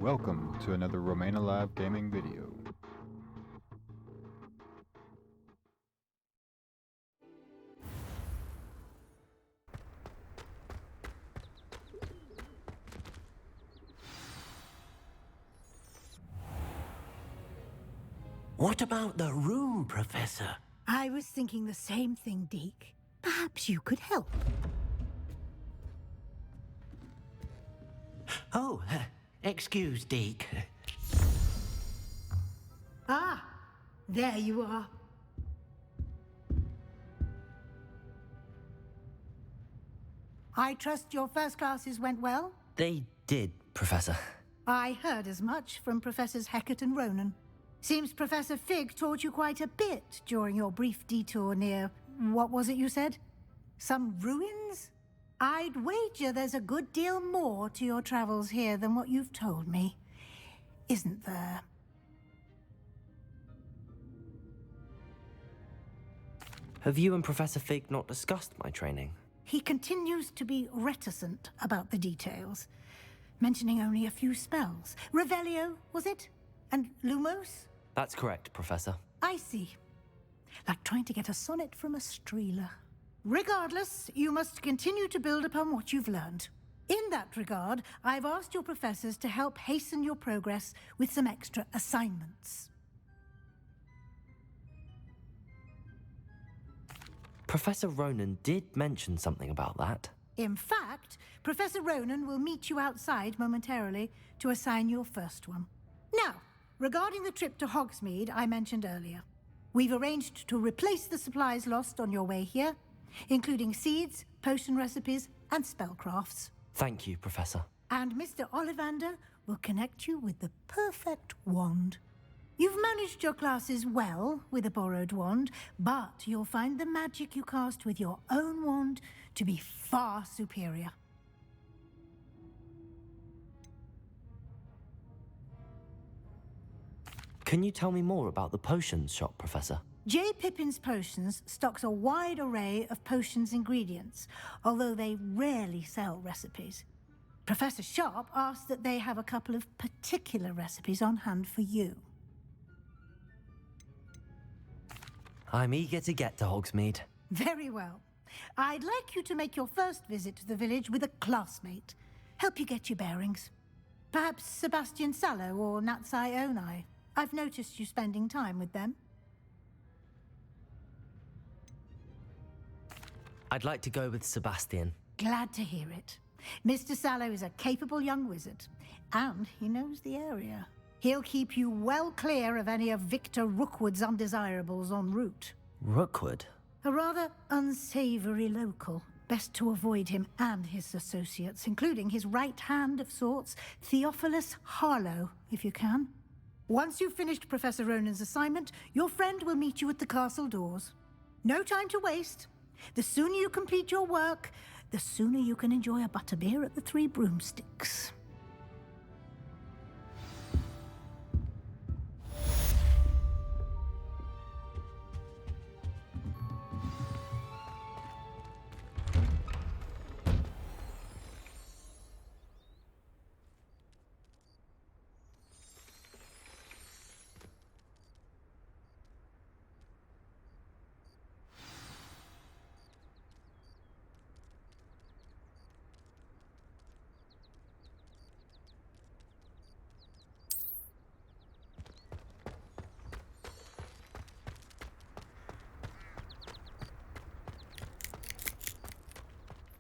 Welcome to another Romain Lab gaming video. What about the room, Professor? I was thinking the same thing, Deke. Perhaps you could help. Oh, excuse, Deke. Ah, there you are. I trust your first classes went well? They did, Professor. I heard as much from Professors Hecat and Ronan. Seems Professor Fig taught you quite a bit during your brief detour near... what was it you said? Some ruins? I'd wager there's a good deal more to your travels here than what you've told me. Isn't there? Have you and Professor Fig not discussed my training? He continues to be reticent about the details, mentioning only a few spells. Revelio, was it? And Lumos? That's correct, Professor. I see. Like trying to get a sonnet from a streeler. Regardless, you must continue to build upon what you've learned. In that regard, I've asked your professors to help hasten your progress with some extra assignments. Professor Ronan did mention something about that. In fact, Professor Ronan will meet you outside momentarily to assign your first one. Now, regarding the trip to Hogsmeade I mentioned earlier, we've arranged to replace the supplies lost on your way here, including seeds, potion recipes, and spellcrafts. Thank you, Professor. And Mr. Ollivander will connect you with the perfect wand. You've managed your classes well with a borrowed wand, but you'll find the magic you cast with your own wand to be far superior. Can you tell me more about the potions shop, Professor? J. Pippin's Potions stocks a wide array of potions ingredients, although they rarely sell recipes. Professor Sharp asked that they have a couple of particular recipes on hand for you. I'm eager to get to Hogsmeade. Very well. I'd like you to make your first visit to the village with a classmate. Help you get your bearings. Perhaps Sebastian Sallow or Natsai Onai. I've noticed you spending time with them. I'd like to go with Sebastian. Glad to hear it. Mr. Sallow is a capable young wizard, and he knows the area. He'll keep you well clear of any of Victor Rookwood's undesirables en route. Rookwood? A rather unsavory local. Best to avoid him and his associates, including his right hand of sorts, Theophilus Harlow, if you can. Once you've finished Professor Ronan's assignment, your friend will meet you at the castle doors. No time to waste. The sooner you complete your work, the sooner you can enjoy a butterbeer at the Three Broomsticks.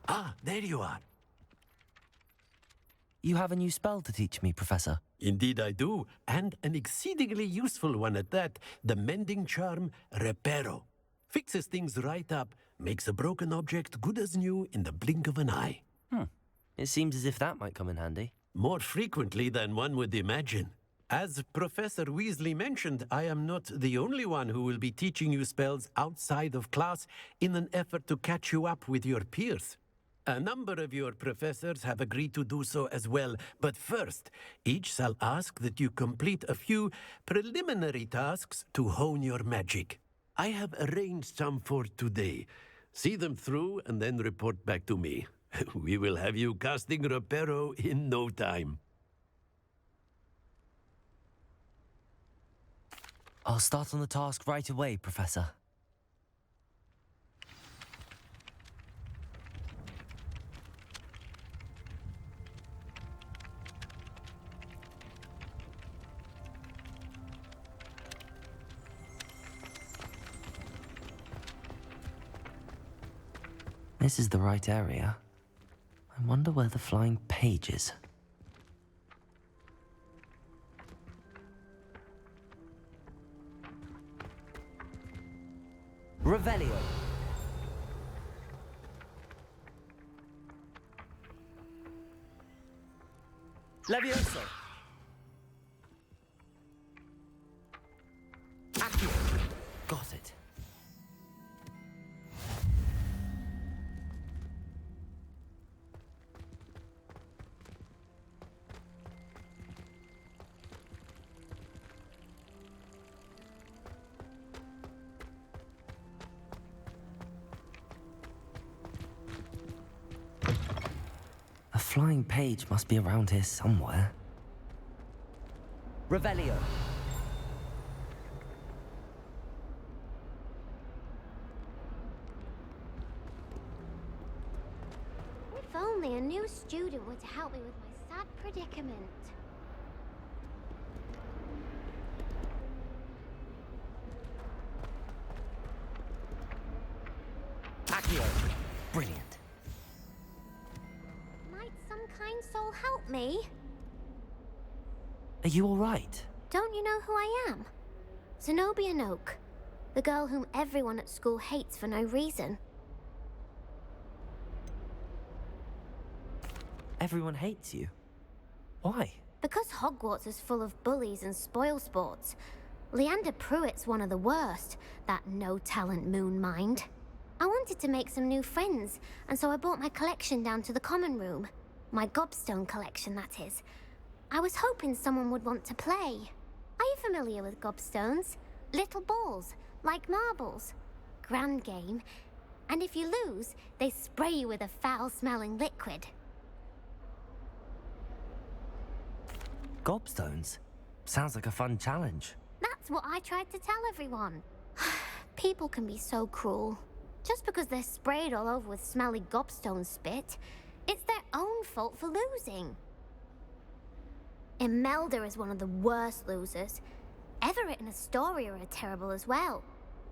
Ah, there you are. You have a new spell to teach me, Professor. Indeed I do, and an exceedingly useful one at that. The mending charm, Reparo. Fixes things right up, makes a broken object good as new in the blink of an eye. It seems as if that might come in handy. More frequently than one would imagine. As Professor Weasley mentioned, I am not the only one who will be teaching you spells outside of class in an effort to catch you up with your peers. A number of your professors have agreed to do so as well, but first, each shall ask that you complete a few preliminary tasks to hone your magic. I have arranged some for today. See them through and then report back to me. We will have you casting Reparo in no time. I'll start on the task right away, Professor. This is the right area. I wonder where the flying page is. Revelio. Levioso. Accio. Got it. A flying page must be around here somewhere. Revelio. If only a new student were to help me with my sad predicament. Accio. Brilliant. Might some kind soul help me? Are you all right? Don't you know who I am? Zenobia Noak, the girl whom everyone at school hates for no reason. Everyone hates you. Why? Because Hogwarts is full of bullies and spoilsports. Leander Pruitt's one of the worst, that no-talent moon mind. I wanted to make some new friends, and so I brought my collection down to the common room. My gobstone collection, that is. I was hoping someone would want to play. Are you familiar with gobstones? Little balls, like marbles. Grand game. And if you lose, they spray you with a foul-smelling liquid. Gobstones? Sounds like a fun challenge. That's what I tried to tell everyone. People can be so cruel. Just because they're sprayed all over with smelly gobstone spit, it's their own fault for losing. Imelda is one of the worst losers. Everett and Astoria are terrible as well.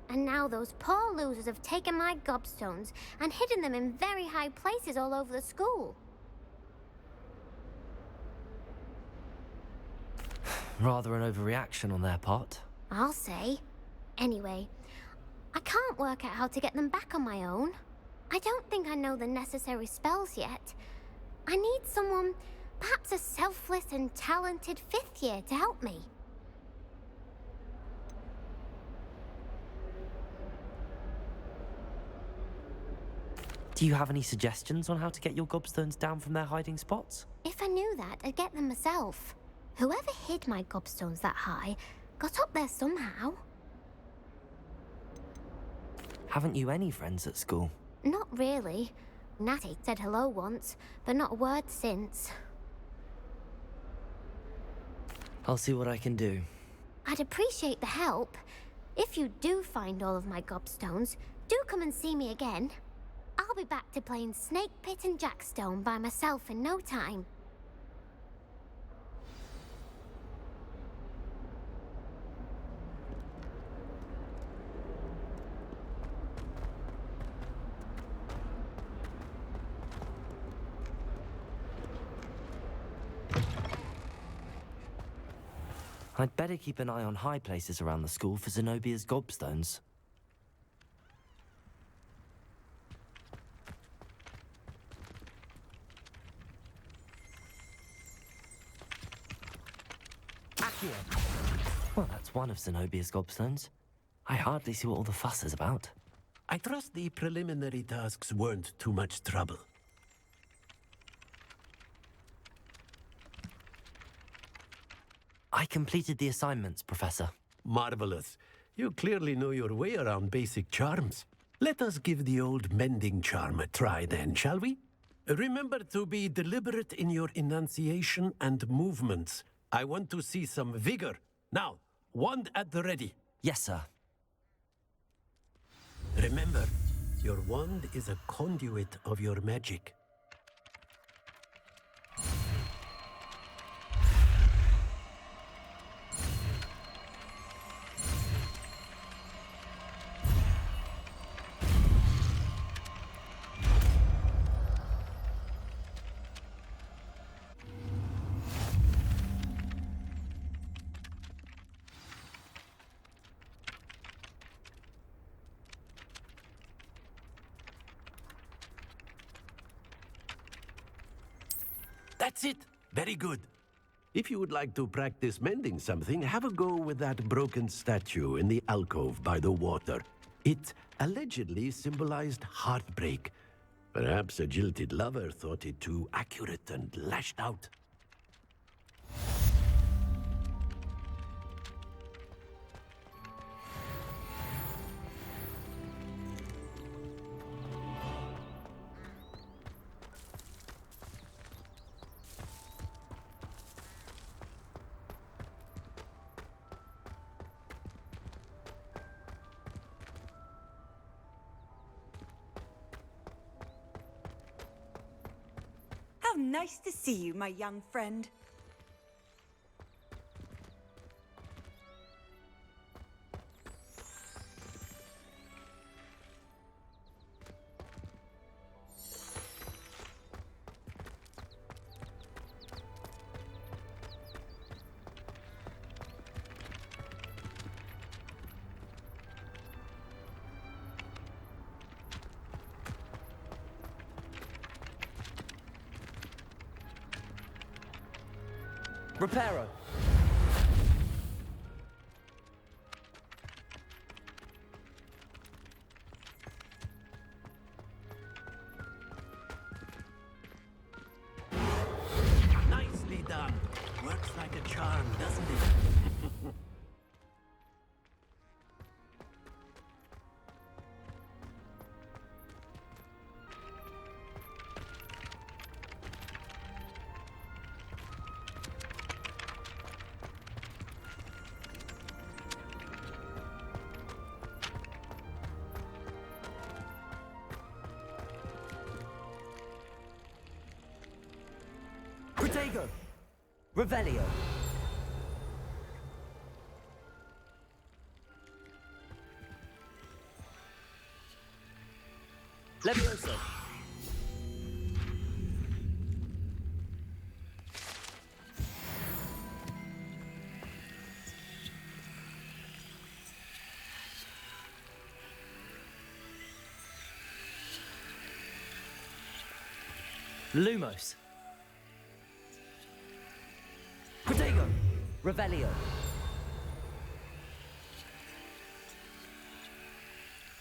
And now those poor losers have taken my gobstones and hidden them in very high places all over the school. Rather an overreaction on their part. I'll say. Anyway, I can't work out how to get them back on my own. I don't think I know the necessary spells yet. I need someone, perhaps a selfless and talented fifth year to help me. Do you have any suggestions on how to get your gobstones down from their hiding spots? If I knew that, I'd get them myself. Whoever hid my gobstones that high got up there somehow. Haven't you any friends at school? Not really. Natty said hello once, but not a word since. I'll see what I can do. I'd appreciate the help. If you do find all of my gobstones, do come and see me again. I'll be back to playing Snake Pit and Jackstone by myself in no time. I'd better keep an eye on high places around the school for Zenobia's gobstones. Accio! Well, that's one of Zenobia's gobstones. I hardly see what all the fuss is about. I trust the preliminary tasks weren't too much trouble. I completed the assignments, Professor. Marvelous. You clearly know your way around basic charms. Let us give the old mending charm a try then, shall we? Remember to be deliberate in your enunciation and movements. I want to see some vigor. Now, wand at the ready. Yes, sir. Remember, your wand is a conduit of your magic. That's it. Very good. If you would like to practice mending something, have a go with that broken statue in the alcove by the water. It allegedly symbolized heartbreak. Perhaps a jilted lover thought it too accurate and lashed out. How nice to see you, my young friend. Reparo. Nicely done. Works like a charm, doesn't it? Protego. Revelio. Levioso. Lumos. Protego. Revelio.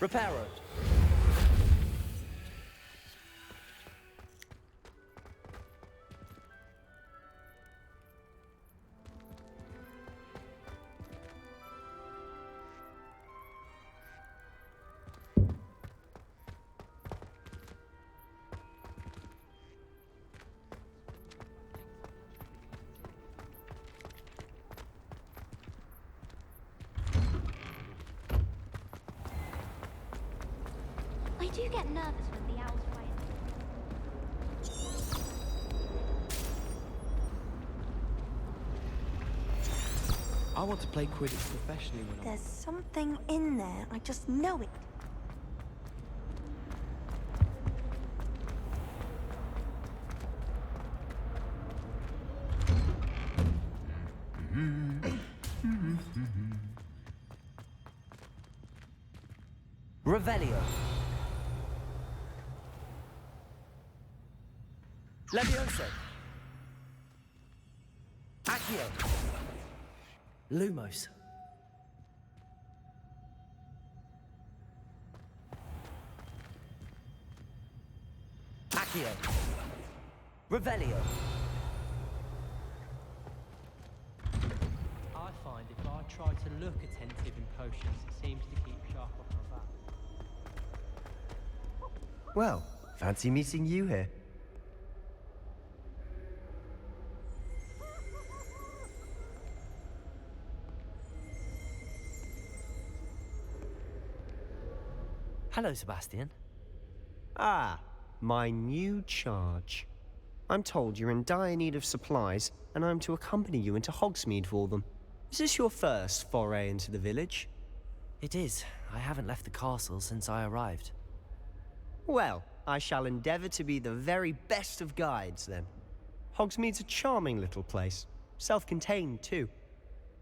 Reparo. I do get nervous when the owls fly. I want to play Quidditch professionally when I'm... There's something in there. I just know it. Revelio. Levioso. Accio. Lumos. Accio. Revelio. I find if I try to look attentive in potions, it seems to keep sharp off my back. Well, fancy meeting you here. Hello, Sebastian. Ah, my new charge. I'm told you're in dire need of supplies, and I'm to accompany you into Hogsmeade for them. Is this your first foray into the village? It is. I haven't left the castle since I arrived. Well, I shall endeavour to be the very best of guides, then. Hogsmeade's a charming little place. Self-contained, too.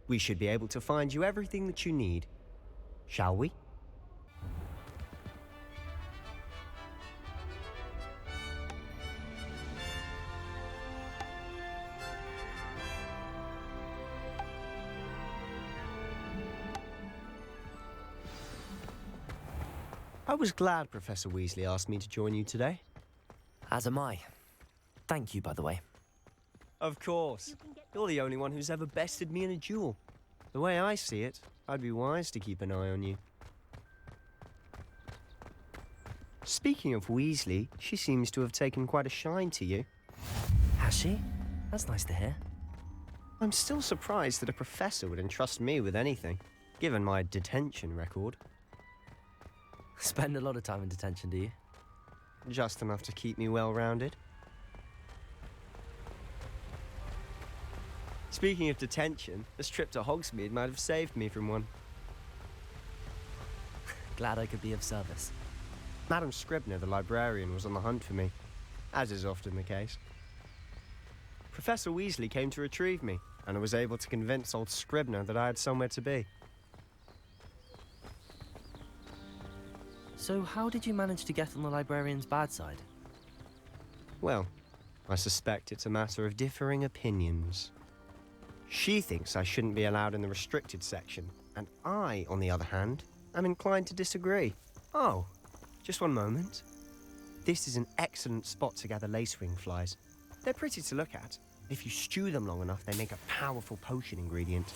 We should be able to find you everything that you need. Shall we? I was glad Professor Weasley asked me to join you today. As am I. Thank you, by the way. Of course. You're the only one who's ever bested me in a duel. The way I see it, I'd be wise to keep an eye on you. Speaking of Weasley, she seems to have taken quite a shine to you. Has she? That's nice to hear. I'm still surprised that a professor would entrust me with anything, given my detention record. Spend a lot of time in detention, do you? Just enough to keep me well-rounded. Speaking of detention, this trip to Hogsmeade might have saved me from one. Glad I could be of service. Madam Scribner, the librarian, was on the hunt for me, as is often the case. Professor Weasley came to retrieve me, and I was able to convince old Scribner that I had somewhere to be. So how did you manage to get on the librarian's bad side? Well, I suspect it's a matter of differing opinions. She thinks I shouldn't be allowed in the restricted section, and I, on the other hand, am inclined to disagree. Oh, just one moment. This is an excellent spot to gather lacewing flies. They're pretty to look at. If you stew them long enough, they make a powerful potion ingredient.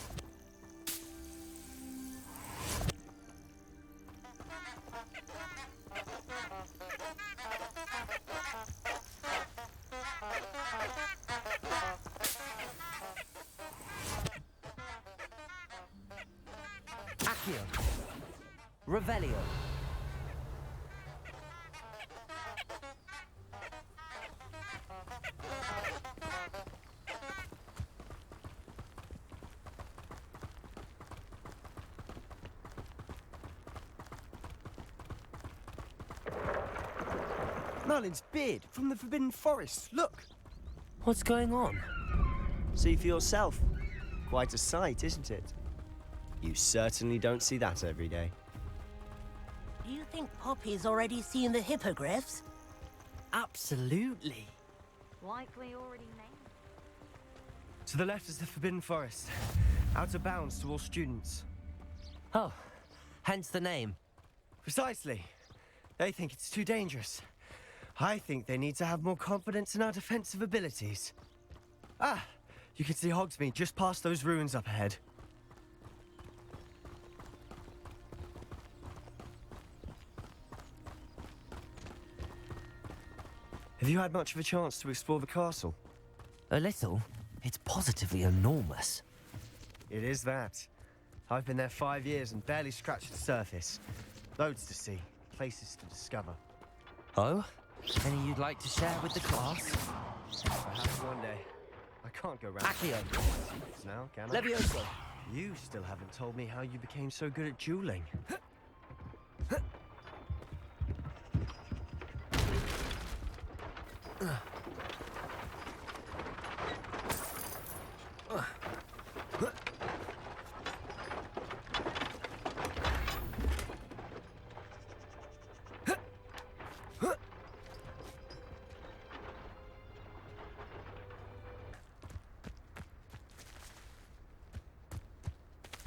Revelio. Merlin's beard from the Forbidden Forest, look! What's going on? See for yourself. Quite a sight, isn't it? You certainly don't see that every day. Do you think Poppy's already seen the hippogriffs? Absolutely. Likely already named. To the left is the Forbidden Forest. Out of bounds to all students. Oh, hence the name. Precisely. They think it's too dangerous. I think they need to have more confidence in our defensive abilities. Ah, you can see Hogsmeade just past those ruins up ahead. Have you had much of a chance to explore the castle? A little. It's positively enormous. It is that. I've been there 5 years and barely scratched the surface. Loads to see, places to discover. Oh? Any you'd like to share with the class? Perhaps one day. I can't go round Accio. now, can I? Levioso. You still haven't told me how you became so good at dueling.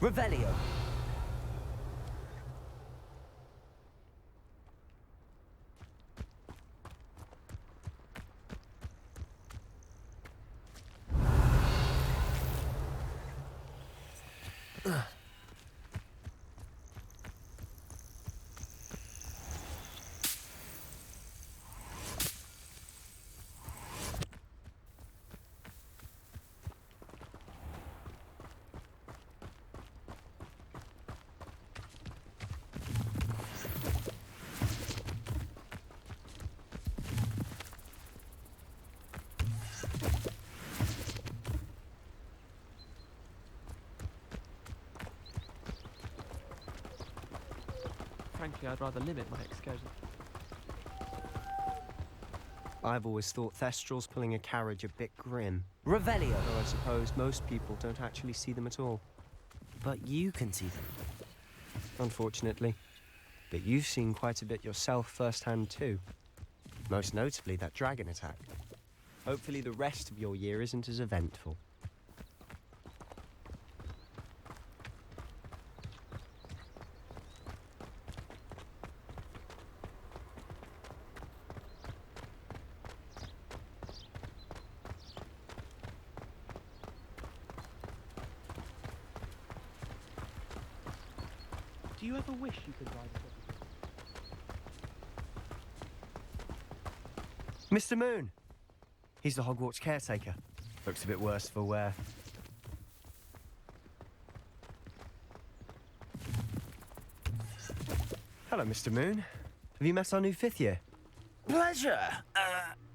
Revelio. Frankly, I'd rather limit my excursions. I've always thought Thestrals pulling a carriage a bit grim. Revelio. Though I suppose most people don't actually see them at all. But you can see them. Unfortunately. But you've seen quite a bit yourself firsthand too. Most notably that dragon attack. Hopefully the rest of your year isn't as eventful. Do you ever wish you could ride a Mr. Moon! He's the Hogwarts caretaker. Looks a bit worse for wear. Hello, Mr. Moon. Have you met our new 5th year? Pleasure.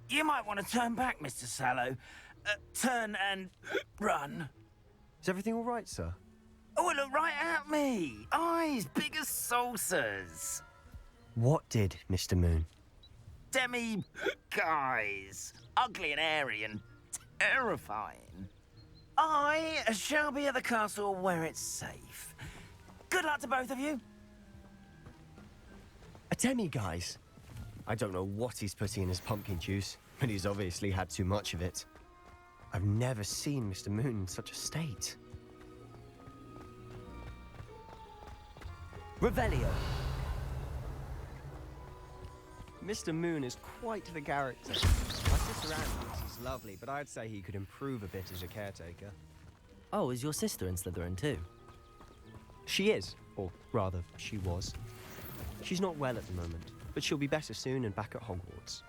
You might want to turn back, Mr. Sallow. Turn and run. Is everything all right, sir? Oh, look right at me. Eyes big as saucers. What did, Mr. Moon? Guys. Ugly and airy and terrifying. I shall be at the castle where it's safe. Good luck to both of you. A demi-guise? I don't know what he's putting in his pumpkin juice, but he's obviously had too much of it. I've never seen Mr. Moon in such a state. Revelio. Mr. Moon is quite the character. My sister Anne thinks he's lovely, but I'd say he could improve a bit as a caretaker. Oh, is your sister in Slytherin too? She is, or rather, she was. She's not well at the moment, but she'll be better soon and back at Hogwarts.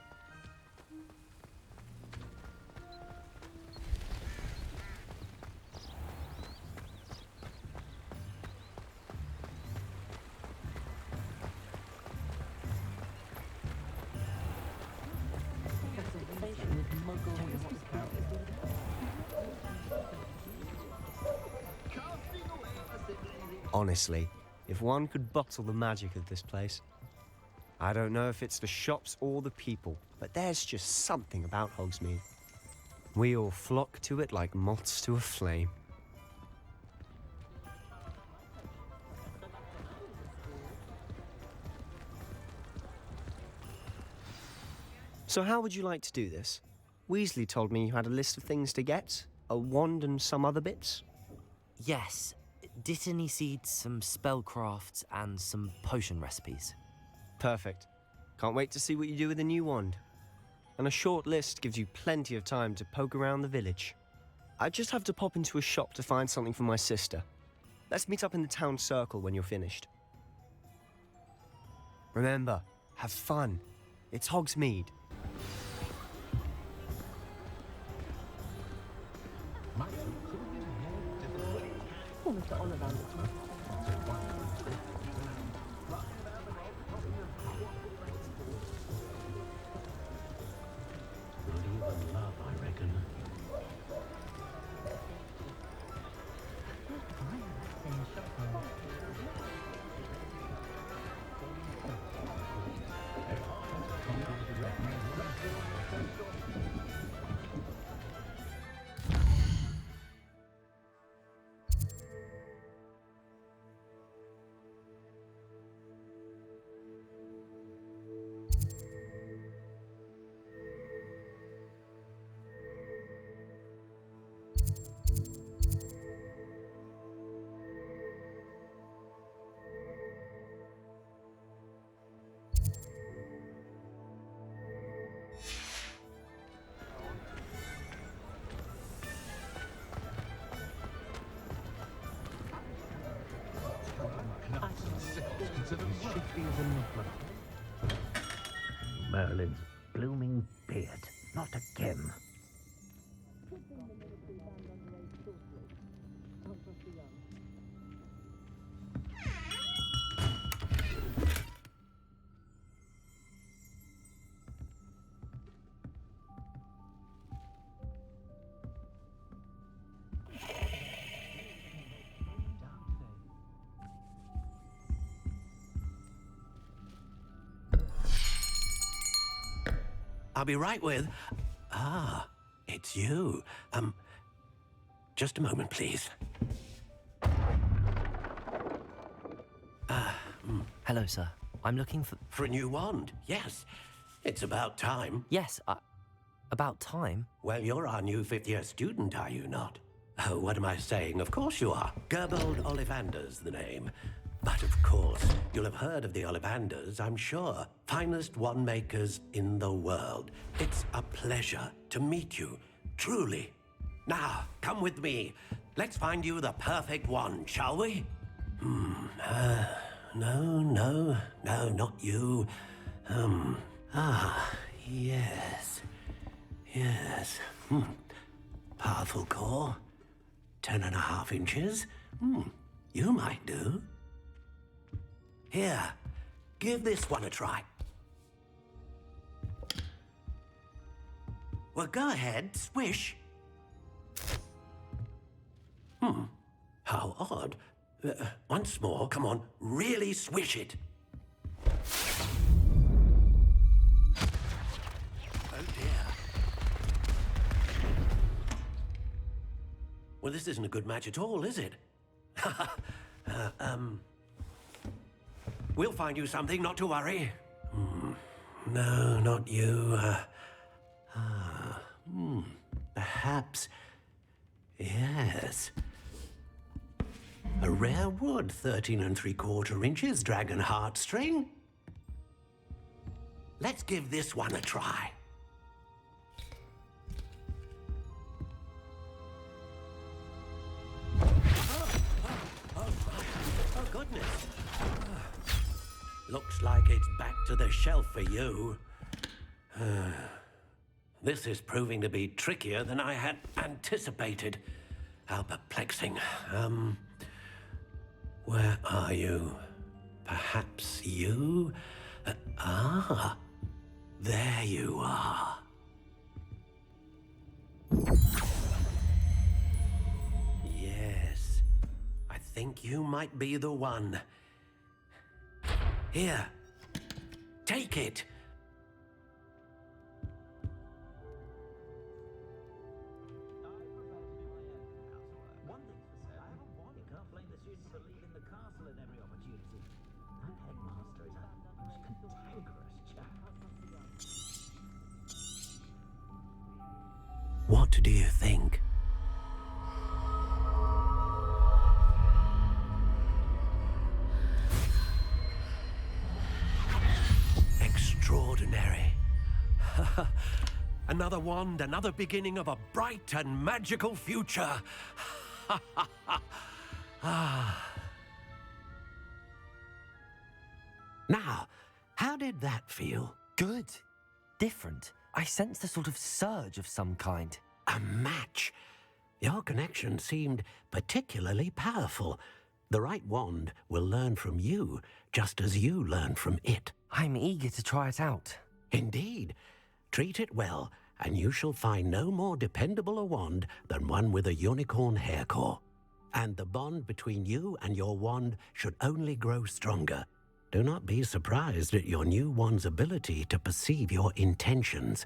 Honestly, if one could bottle the magic of this place. I don't know if it's the shops or the people, but there's just something about Hogsmeade. We all flock to it like moths to a flame. So how would you like to do this? Weasley told me you had a list of things to get, a wand and some other bits. Yes. Dittany seeds, some spellcrafts, and some potion recipes. Perfect. Can't wait to see what you do with the new wand. And a short list gives you plenty of time to poke around the village. I just have to pop into a shop to find something for my sister. Let's meet up in the town circle when you're finished. Remember, have fun. It's Hogsmeade. Merlin's blooming beard. Not again. I'll be right with... Ah, it's you. Just a moment, please. Hello, sir. I'm looking for... For a new wand, yes. It's about time. Yes, about time? Well, you're our new fifth-year student, are you not? Oh, what am I saying? Of course you are. Gerbold Ollivander's the name. But of course, you'll have heard of the Ollivanders, I'm sure. Finest wand makers in the world. It's a pleasure to meet you, truly. Now, come with me. Let's find you the perfect wand, shall we? No, not you. Yes. Yes. Powerful core. 10.5 inches. You might do. Here, give this one a try. Well, go ahead, swish. How odd. Once more, come on, really swish it. Oh dear. Well, this isn't a good match at all, is it? We'll find you something, not to worry. No, not you. Perhaps. Yes. A rare wood, 13 3/4 inches, dragon heartstring. Let's give this one a try. Oh, goodness. Looks like it's back to the shelf for you. This is proving to be trickier than I had anticipated. How perplexing. Where are you? Perhaps you? There you are. Yes, I think you might be the one. Here, take it. What do you think? Extraordinary. Another wand, another beginning of a bright and magical future. Now, how did that feel? Good. Different. I sensed a sort of surge of some kind. A match. Your connection seemed particularly powerful. The right wand will learn from you, just as you learn from it. I'm eager to try it out. Indeed. Treat it well, and you shall find no more dependable a wand than one with a unicorn hair core. And the bond between you and your wand should only grow stronger. Do not be surprised at your new wand's ability to perceive your intentions,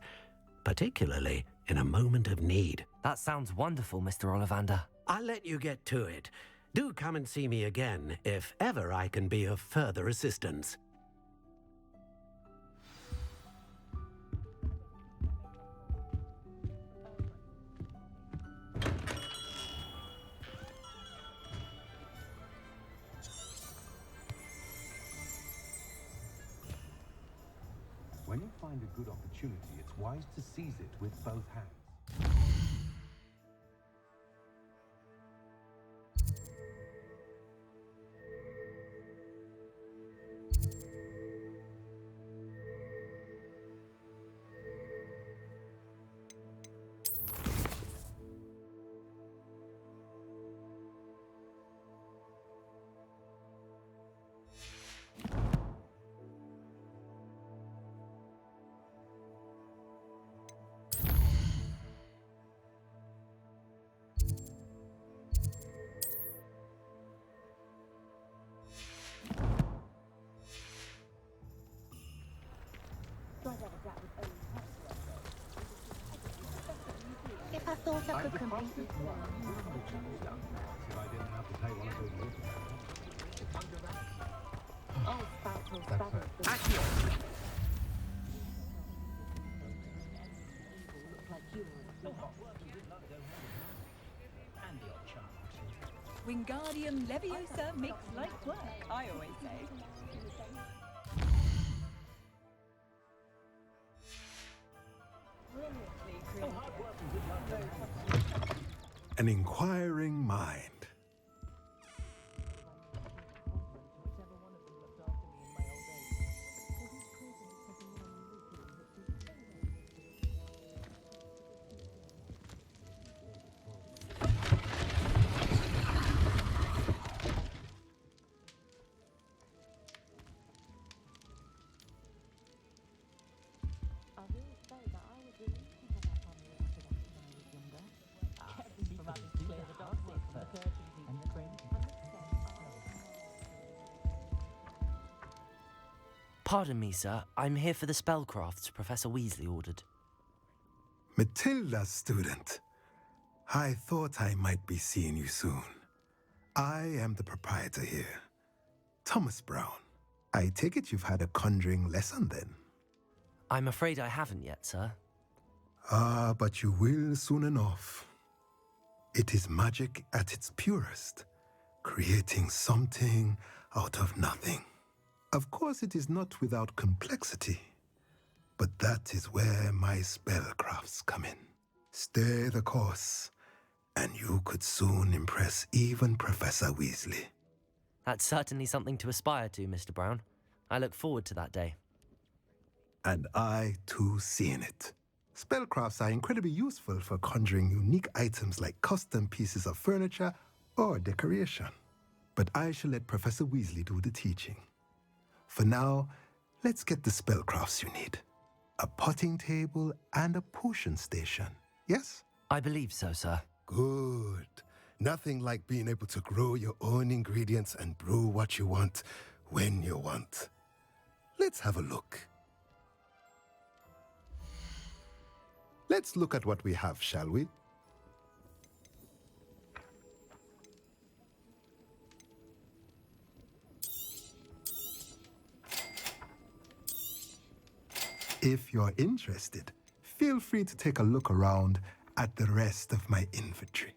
particularly in a moment of need. That sounds wonderful, Mr. Ollivander. I'll let you get to it. Do come and see me again if ever I can be of further assistance. When you find a good opportunity, it's wise to seize it with both hands. I'd be fast as one if I didn't have to pay one of those Wingardium Leviosa makes light work, I always say. An inquiring mind. Pardon me, sir. I'm here for the spellcrafts Professor Weasley ordered. Matilda, student. I thought I might be seeing you soon. I am the proprietor here, Thomas Brown. I take it you've had a conjuring lesson then? I'm afraid I haven't yet, sir. Ah, but you will soon enough. It is magic at its purest, creating something out of nothing. Of course, it is not without complexity, but that is where my spellcrafts come in. Stay the course, and you could soon impress even Professor Weasley. That's certainly something to aspire to, Mr. Brown. I look forward to that day. And I, too, see in it. Spellcrafts are incredibly useful for conjuring unique items like custom pieces of furniture or decoration. But I shall let Professor Weasley do the teaching. For now, let's get the spellcrafts you need. A potting table and a potion station, yes? I believe so, sir. Good. Nothing like being able to grow your own ingredients and brew what you want when you want. Let's have a look. Let's look at what we have, shall we? If you're interested, feel free to take a look around at the rest of my inventory.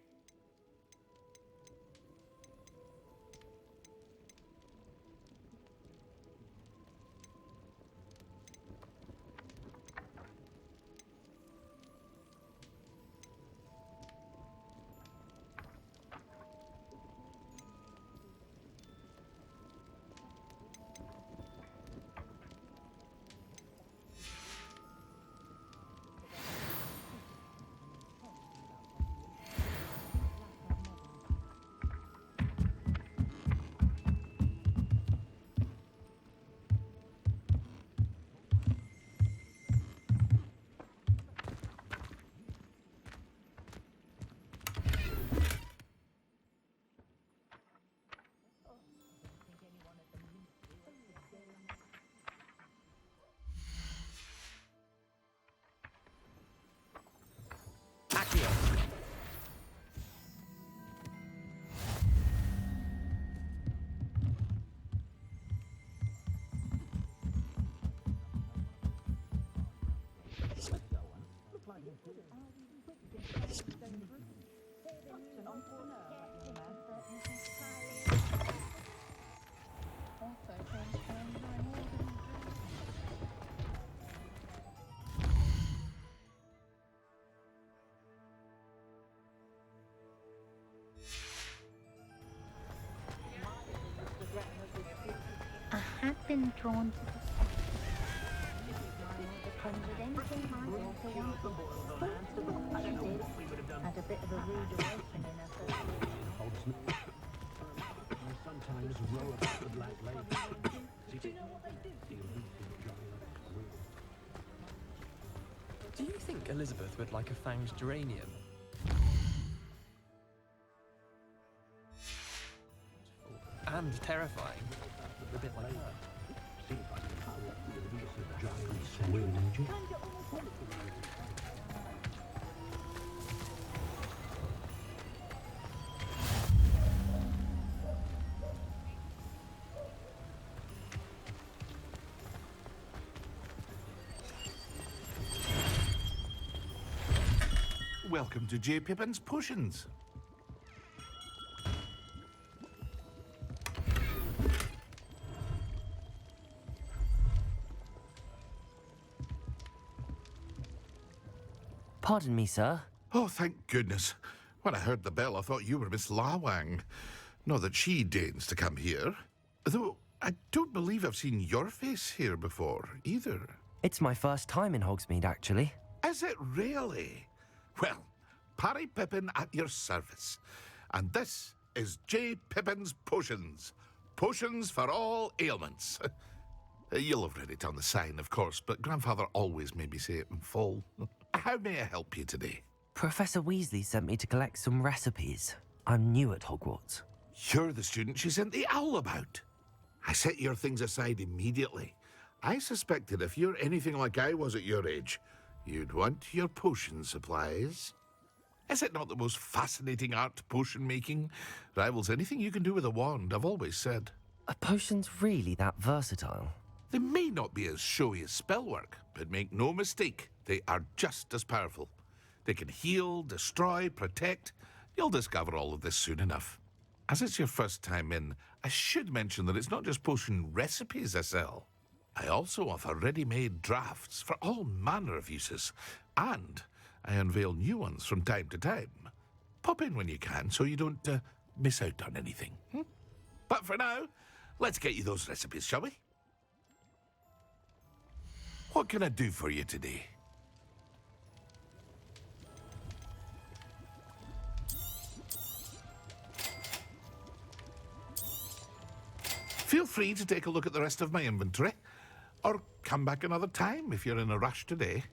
I had been drawn to the conjured anything my daughter wanted. She did. Had a bit of a rude awakening in her first. Sometimes row about the Black Lake. Do you know what they do? Do you think Elizabeth would like a fanged geranium? And terrifying. A bit like her. welcome to J. Pippin's Potions. Pardon me, sir. Oh, thank goodness. When I heard the bell, I thought you were Miss Lawang. Not that she deigns to come here. Though I don't believe I've seen your face here before, either. It's my first time in Hogsmeade, actually. Is it really? Well, Parry Pippin at your service. And this is J. Pippin's Potions. Potions for all ailments. You'll have read it on the sign, of course, but Grandfather always made me say it in full. How may I help you today? Professor Weasley sent me to collect some recipes. I'm new at Hogwarts. You're the student she sent the owl about. I set your things aside immediately. I suspected if you're anything like I was at your age, you'd want your potion supplies. Is it not the most fascinating art, potion making? Rivals anything you can do with a wand, I've always said. Are potions really that versatile? They may not be as showy as spellwork, but make no mistake, they are just as powerful. They can heal, destroy, protect. You'll discover all of this soon enough. As it's your first time in, I should mention that it's not just potion recipes I sell. I also offer ready-made drafts for all manner of uses, and I unveil new ones from time to time. Pop in when you can so you don't miss out on anything. But for now, let's get you those recipes, shall we? What can I do for you today? Feel free to take a look at the rest of my inventory, or come back another time if you're in a rush today.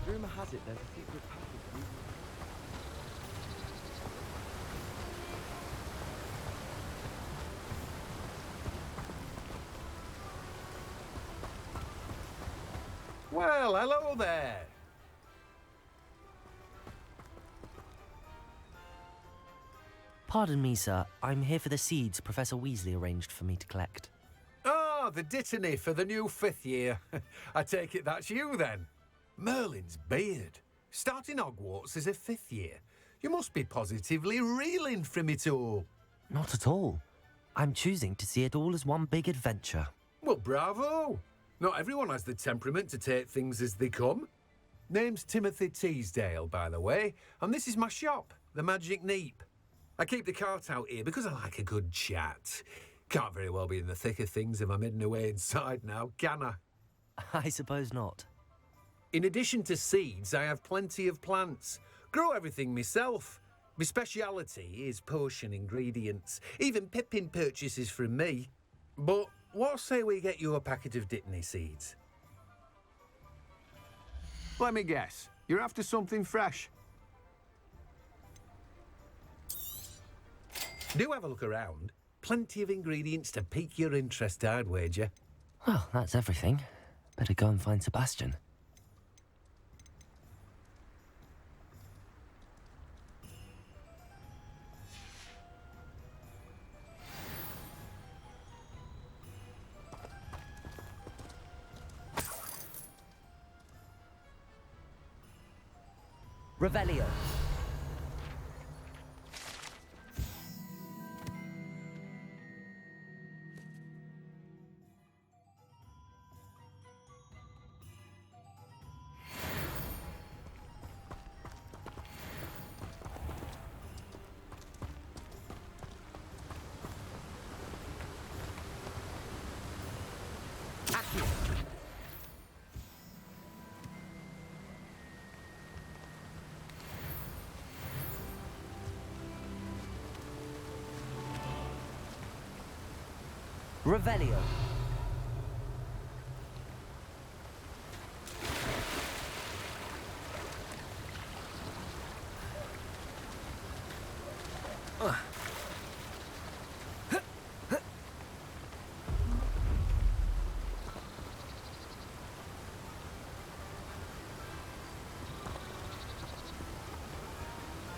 Rumour has it there's a secret passage. Well, hello there. Pardon me, sir. I'm here for the seeds Professor Weasley arranged for me to collect. Oh, the dittany for the new 5th year. I take it that's you, then. Merlin's beard. Starting Hogwarts as a 5th year. You must be positively reeling from it all. Not at all. I'm choosing to see it all as one big adventure. Well, bravo. Not everyone has the temperament to take things as they come. Name's Timothy Teasdale, by the way, and this is my shop, the Magic Neep. I keep the cart out here because I like a good chat. Can't very well be in the thick of things if I'm hidden away inside now, can I? I suppose not. In addition to seeds, I have plenty of plants. Grow everything myself. My speciality is potion ingredients. Even Pippin purchases from me. But what say we get you a packet of Dittany seeds? Let me guess. You're after something fresh. Do have a look around. Plenty of ingredients to pique your interest, I'd wager. Well, that's everything. Better go and find Sebastian. Revelio. Revelio.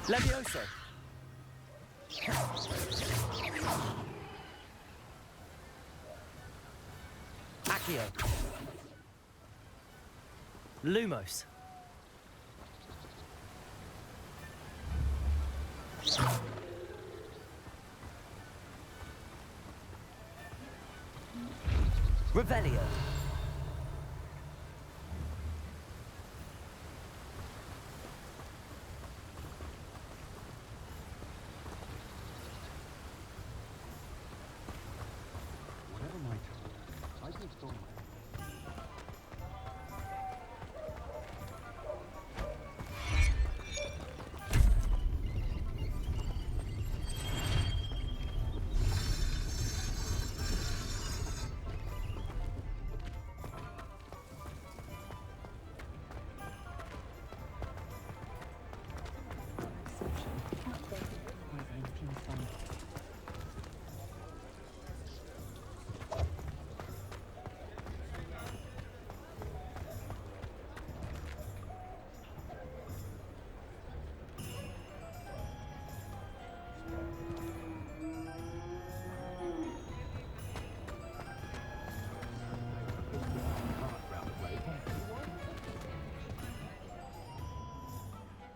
Levioso! Accio! Lumos! Revelio! Whatever my choice, I just don't.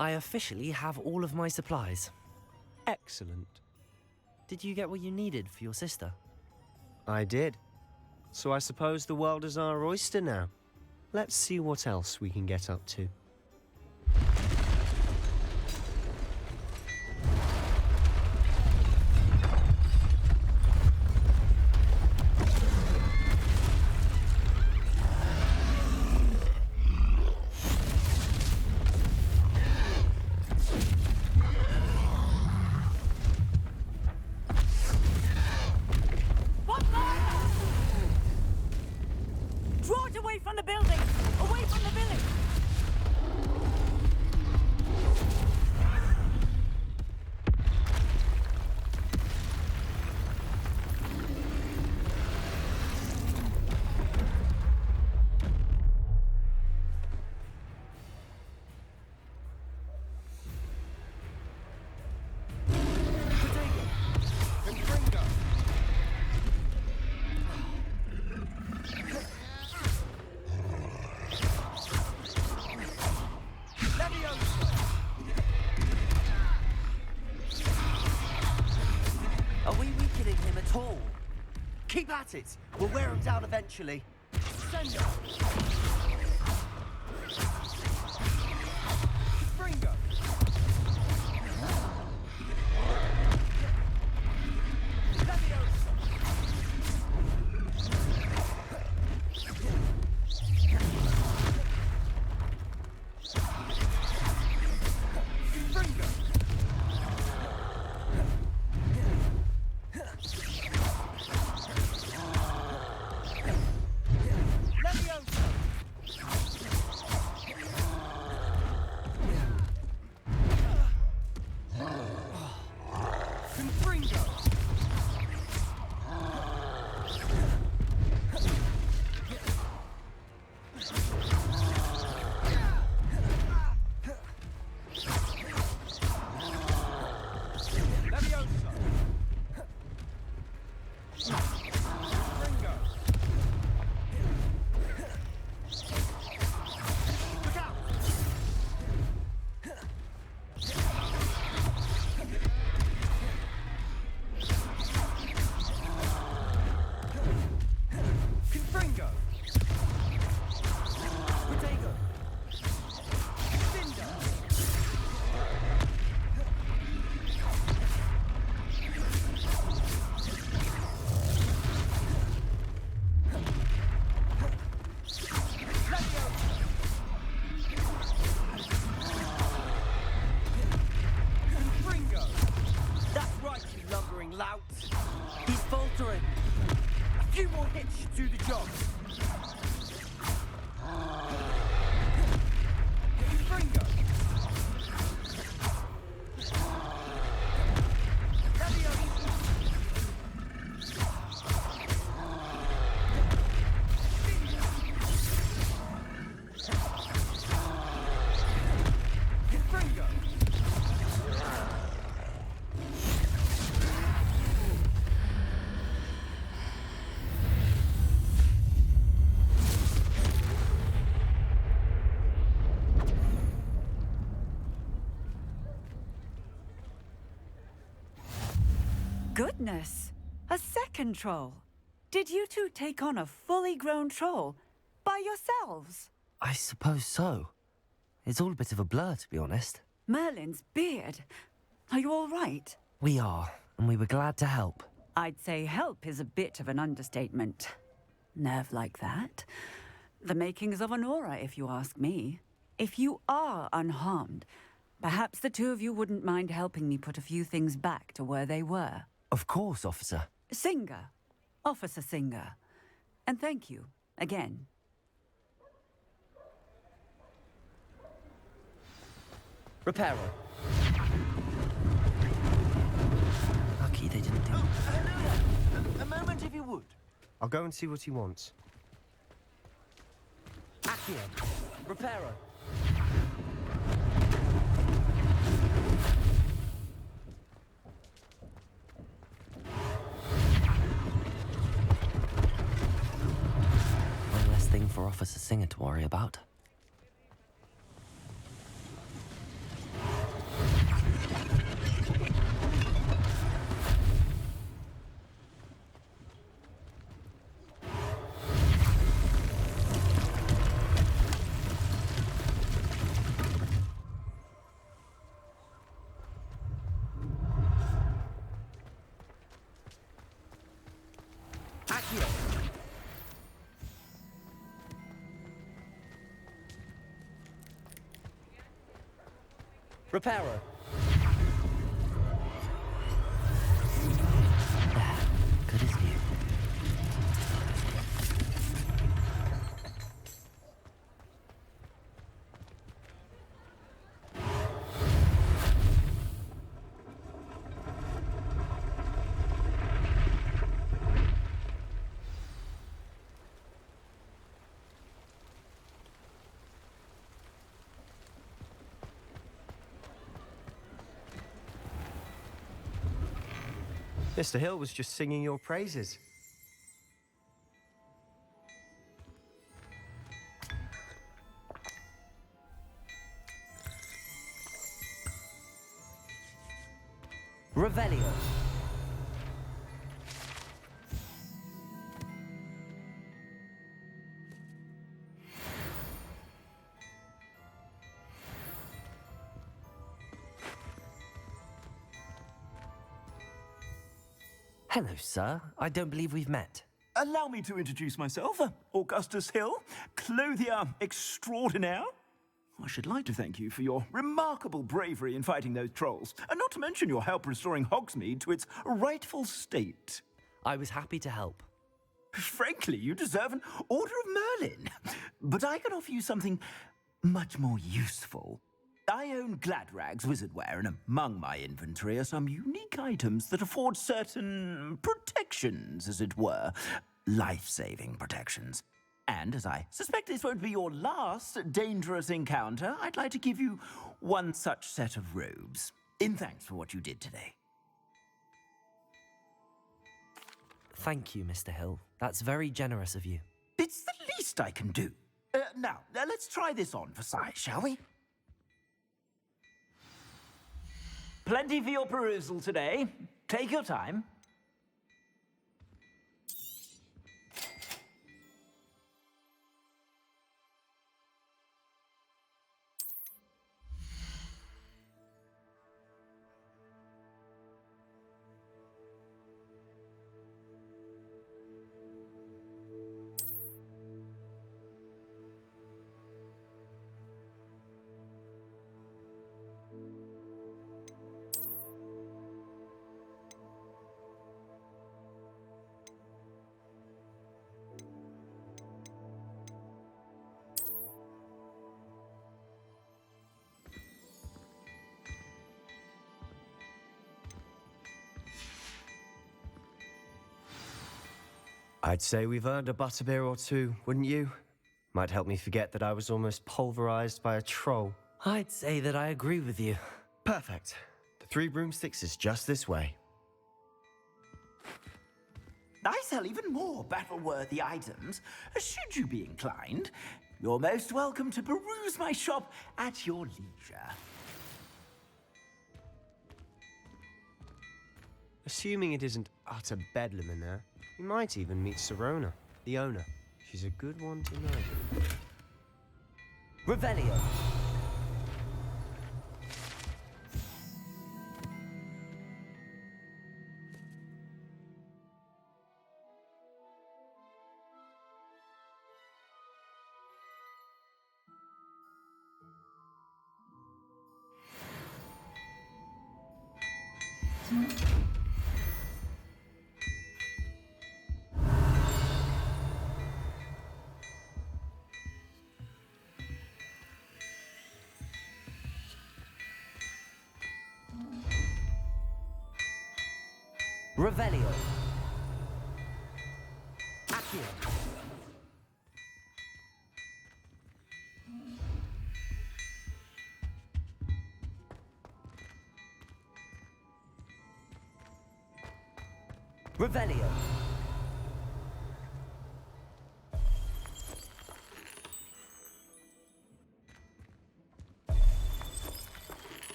I officially have all of my supplies. Excellent. Did you get what you needed for your sister? I did. So I suppose the world is our oyster now. Let's see what else we can get up to. Draw it away from the building! Away from the village! Are we weakening him at all? Keep at it! We'll wear him down eventually. Send him! Fringo! Levioso! Goodness! A second troll. Did you two take on a fully grown troll by yourselves? I suppose so. It's all a bit of a blur, to be honest. Merlin's beard. Are you all right? We are, and we were glad to help. I'd say help is a bit of an understatement. Nerve like that. The makings of an aura, if you ask me. If you are unharmed, perhaps the two of you wouldn't mind helping me put a few things back to where they were. Of course, officer. Singer. Officer Singer. And thank you, again. Repairer. Lucky they didn't do it. Hello there. A moment if you would. I'll go and see what he wants. Accio. Repairer. One less thing for Officer Singer to worry about. Repairer. Good as new. Mr. Hill was just singing your praises. Revelio. Hello, sir. I don't believe we've met. Allow me to introduce myself. Augustus Hill, clothier extraordinaire. I should like to thank you for your remarkable bravery in fighting those trolls, and not to mention your help restoring Hogsmeade to its rightful state. I was happy to help. Frankly, you deserve an Order of Merlin. But I can offer you something much more useful. I own Gladrag's wizardware, and among my inventory are some unique items that afford certain protections, as it were. Life-saving protections. And as I suspect this won't be your last dangerous encounter, I'd like to give you one such set of robes, in thanks for what you did today. Thank you, Mr. Hill. That's very generous of you. It's the least I can do. Now, let's try this on for size, shall we? Plenty for your perusal today. Take your time. I'd say we've earned a butterbeer or two, wouldn't you? Might help me forget that I was almost pulverized by a troll. I'd say that I agree with you. Perfect. The 3 broomsticks is just this way. I sell even more battle-worthy items. Should you be inclined, you're most welcome to peruse my shop at your leisure. Assuming it isn't utter bedlam in there, you might even meet Sirona, the owner. She's a good one to know. Revelio. Revelio. Accio. Revelio.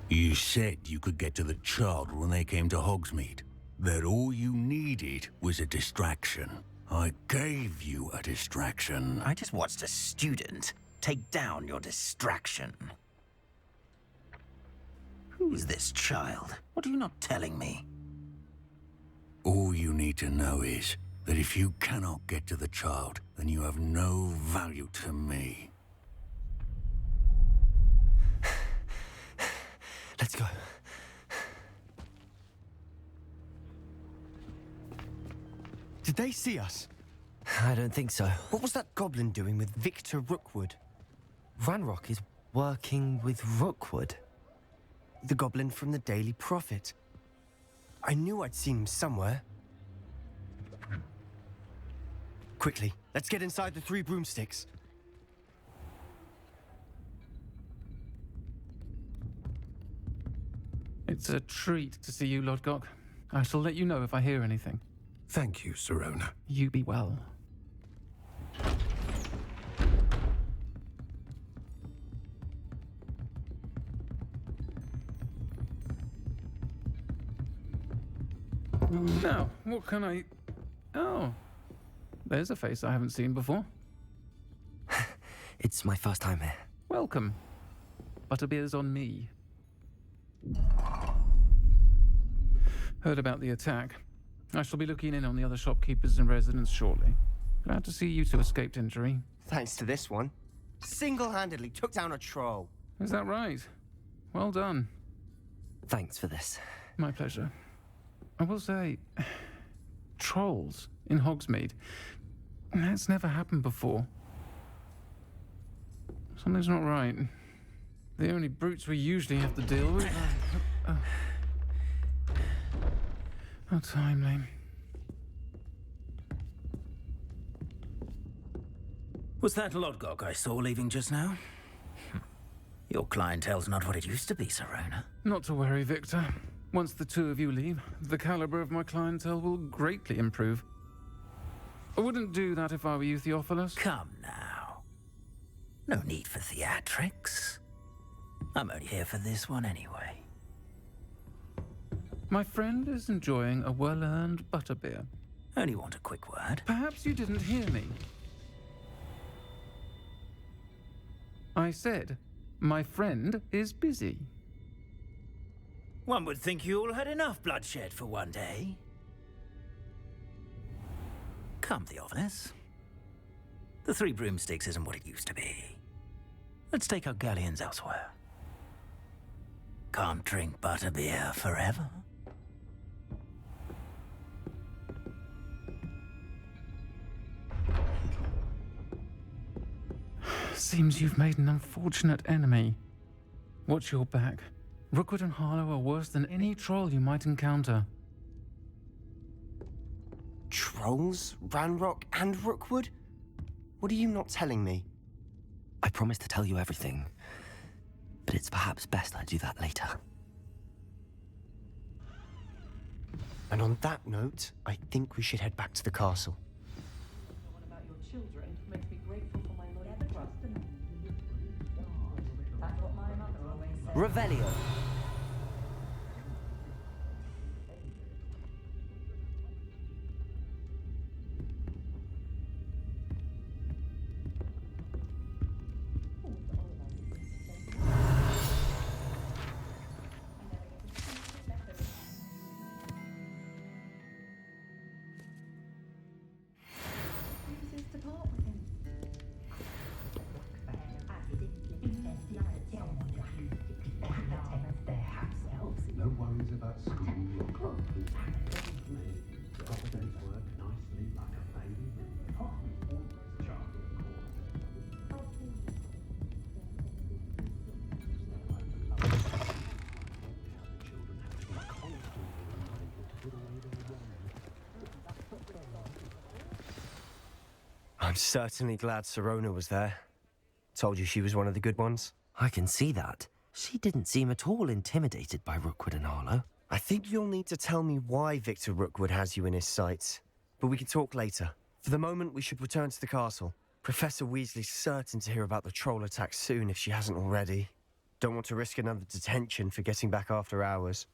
You said you could get to the child when they came to Hogsmeade. That all you needed was a distraction. I gave you a distraction. I just watched a student take down your distraction. Who's this child? What are you not telling me? All you need to know is that if you cannot get to the child, then you have no value to me. Let's go. Did they see us? I don't think so. What was that goblin doing with Victor Rookwood? Ranrock is working with Rookwood. The goblin from the Daily Prophet. I knew I'd seen him somewhere. Quickly, let's get inside the 3 broomsticks. It's a treat to see you, Lodgok. I shall let you know if I hear anything. Thank you, Sirona. You be well. Now, what can I... Oh, there's a face I haven't seen before. It's my first time here. Welcome. Butterbeer's on me. Heard about the attack. I shall be looking in on the other shopkeepers and residents shortly. Glad to see you two escaped injury. Thanks to this one. Single-handedly took down a troll. Is that right? Well done. Thanks for this. My pleasure. I will say, trolls in Hogsmeade. That's never happened before. Something's not right. The only brutes we usually have to deal with. How timely. Was that Lodgok I saw leaving just now? Your clientele's not what it used to be, Sirona. Not to worry, Victor. Once the 2 of you leave, the caliber of my clientele will greatly improve. I wouldn't do that if I were you, Theophilus. Come now. No need for theatrics. I'm only here for this one anyway. My friend is enjoying a well-earned butterbeer. Only want a quick word. Perhaps you didn't hear me. I said, my friend is busy. One would think you all had enough bloodshed for one day. Come, Theophilus. The Three Broomsticks isn't what it used to be. Let's take our galleons elsewhere. Can't drink butterbeer forever. Seems you've made an unfortunate enemy. Watch your back. Rookwood and Harlow are worse than any troll you might encounter. Trolls? Ranrock and Rookwood? What are you not telling me? I promise to tell you everything, but it's perhaps best I do that later. And on that note, I think we should head back to the castle. What about your children makes me grateful for my loyal trust. That's what my mother always said. Revelio. No worries about school or company. Proper day's work, nice, sleep like a baby. I'm certainly glad Sirona was there. Told you she was one of the good ones. I can see that. She didn't seem at all intimidated by Rookwood and Harlow. I think you'll need to tell me why Victor Rookwood has you in his sights. But we can talk later. For the moment, we should return to the castle. Professor Weasley's certain to hear about the troll attack soon if she hasn't already. Don't want to risk another detention for getting back after hours.